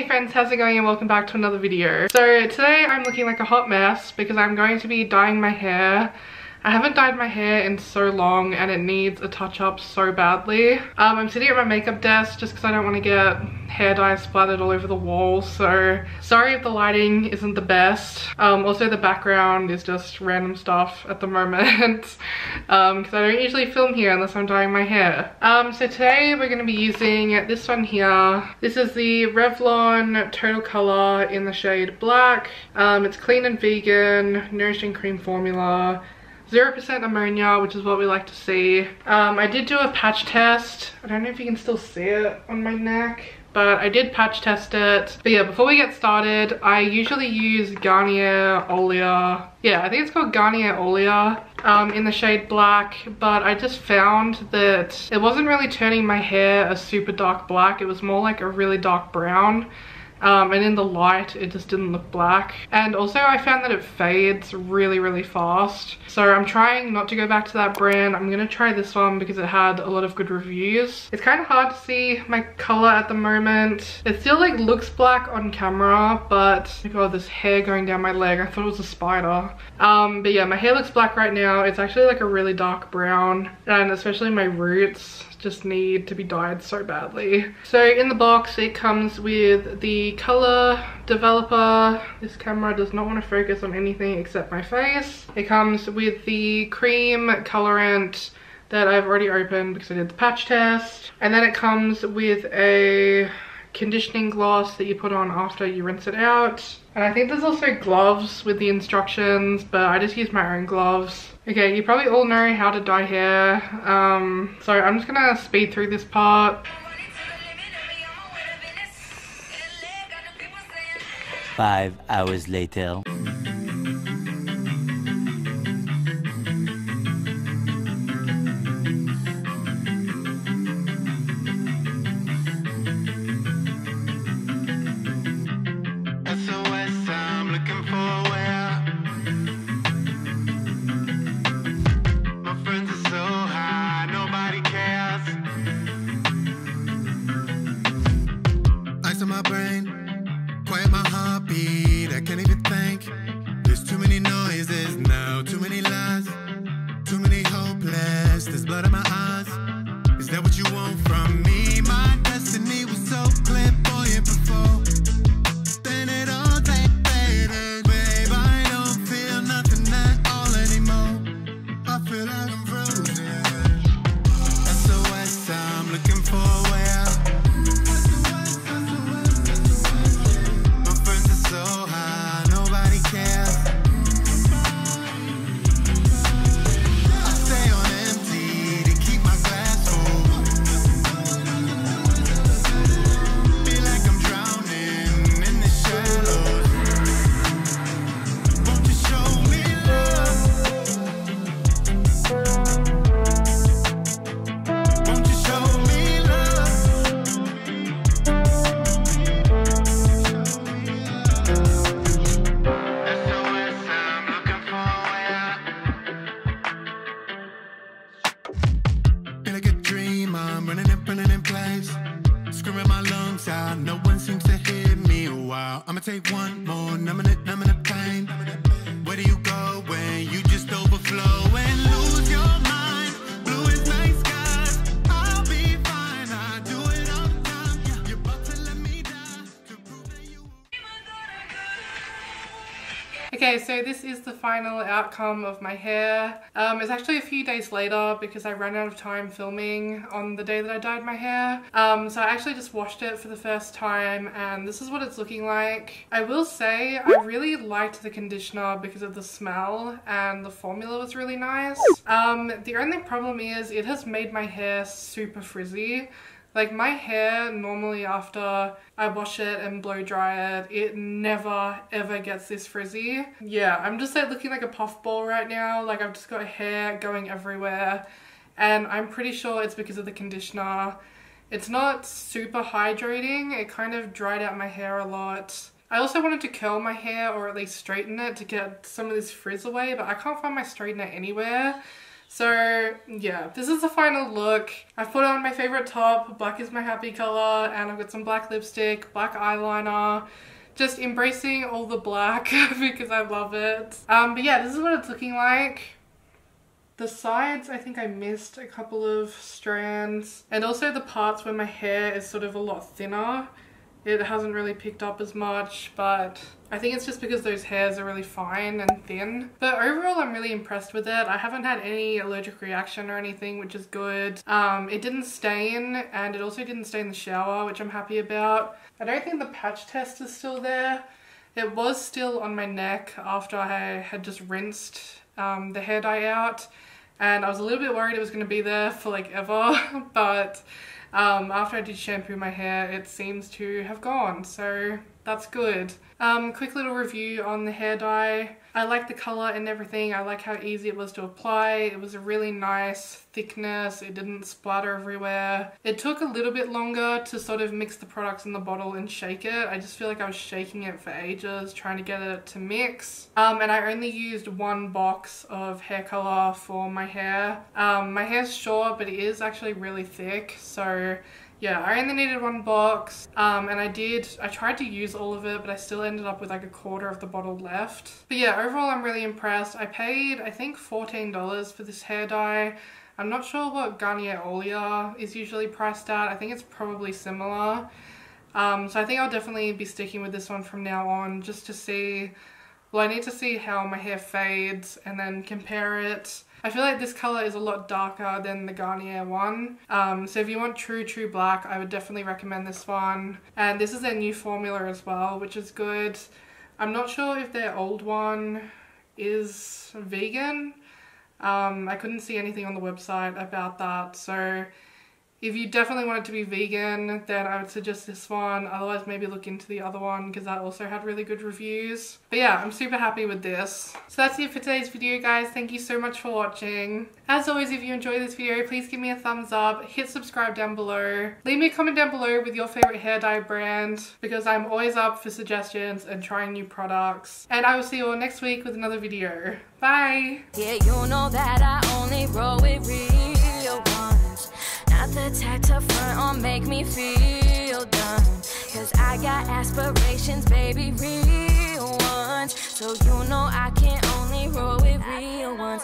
Hey friends, how's it going and welcome back to another video. So today I'm looking like a hot mess because I'm going to be dyeing my hair. I haven't dyed my hair in so long and it needs a touch up so badly. I'm sitting at my makeup desk just because I don't want to get hair dye splattered all over the walls, so sorry if the lighting isn't the best. Also the background is just random stuff at the moment because I don't usually film here unless I'm dyeing my hair. So today we're going to be using this one here. This is the Revlon Total Color in the shade Black. It's clean and vegan, nourishing cream formula. 0% ammonia, which is what we like to see. I did do a patch test. I don't know if you can still see it on my neck, but I did patch test it. But yeah, before we get started, I usually use Garnier Olia. Yeah, I think it's called Garnier Olia in the shade Black, but I just found that it wasn't really turning my hair a super dark black. It was more like a really dark brown. And in the light it just didn't look black, and also I found that it fades really fast, so I'm trying not to go back to that brand. I'm gonna try this one because it had a lot of good reviews. It's kind of hard to see my color at the moment. It still like looks black on camera, but oh god, this hair going down my leg, I thought it was a spider. But yeah, my hair looks black right now. It's actually like a really dark brown, and especially my roots just need to be dyed so badly. So in the box it comes with the color developer. This camera does not want to focus on anything except my face. It comes with the cream colorant that I've already opened because I did the patch test, and then it comes with a conditioning gloss that you put on after you rinse it out. And I think there's also gloves with the instructions, but I just use my own gloves. Okay, you probably all know how to dye hair, so I'm just gonna speed through this part. 5 hours later. There's blood in my eyes. Is that what you want from me? My destiny was so clairvoyant before. Then it all faded. Babe, I don't feel nothing at all anymore. I feel like I'm frozen. SOS, I'm looking for a way out. My friends are so high, nobody cares. I'm running in place, screaming my lungs out. No one seems to hear me a while. I'ma take one more, numbing the pain. Where do you go when you just overflow and lose your mind? Blue is night skies, I'll be fine. I do it all the time. You're about to let me die to prove that you. Okay, so this is the final outcome of my hair. It's actually a few days later because I ran out of time filming on the day that I dyed my hair. So I actually just washed it for the first time and this is what it's looking like. I will say I really liked the conditioner because of the smell and the formula was really nice. The only problem is it has made my hair super frizzy. Like my hair normally after I wash it and blow dry it, it never ever gets this frizzy. Yeah, I'm just like looking like a puffball right now. Like I've just got hair going everywhere and I'm pretty sure it's because of the conditioner. It's not super hydrating. It kind of dried out my hair a lot. I also wanted to curl my hair or at least straighten it to get some of this frizz away, but I can't find my straightener anywhere. So yeah, this is the final look. I've put on my favorite top. Black is my happy color, and I've got some black lipstick, black eyeliner. Just embracing all the black because I love it. But yeah, this is what it's looking like. The sides, I think I missed a couple of strands, and also the parts where my hair is sort of a lot thinner. It hasn't really picked up as much, but I think it's just because those hairs are really fine and thin. But overall, I'm really impressed with it. I haven't had any allergic reaction or anything, which is good. It didn't stain, and it also didn't stain the shower, which I'm happy about. I don't think the patch test is still there. It was still on my neck after I had just rinsed the hair dye out, and I was a little bit worried it was going to be there for like ever, but after I did shampoo my hair, it seems to have gone, so that's good. Quick little review on the hair dye. I like the color and everything. I like how easy it was to apply. It was a really nice thickness. It didn't splatter everywhere. It took a little bit longer to sort of mix the products in the bottle and shake it. I just feel like I was shaking it for ages trying to get it to mix. And I only used one box of hair color for my hair. My hair's short, but it is actually really thick, so yeah, I only needed one box, and I tried to use all of it, but I still ended up with like a quarter of the bottle left. But yeah, overall I'm really impressed. I paid, I think, $14 for this hair dye. I'm not sure what Garnier Olia is usually priced at. I think it's probably similar. So I think I'll definitely be sticking with this one from now on, just to see, well, I need to see how my hair fades and then compare it. I feel like this color is a lot darker than the Garnier one. So if you want true black, I would definitely recommend this one. And this is their new formula as well, which is good. I'm not sure if their old one is vegan. I couldn't see anything on the website about that. So if you definitely want it to be vegan, then I would suggest this one. Otherwise, maybe look into the other one because that also had really good reviews. But yeah, I'm super happy with this. So that's it for today's video, guys. Thank you so much for watching. As always, if you enjoyed this video, please give me a thumbs up, hit subscribe down below. Leave me a comment down below with your favorite hair dye brand because I'm always up for suggestions and trying new products. And I will see you all next week with another video. Bye! Yeah, you know that I only roll with real ones. Not the type to front or make me feel done. Cause I got aspirations, baby, real ones. So you know I can only roll with real ones.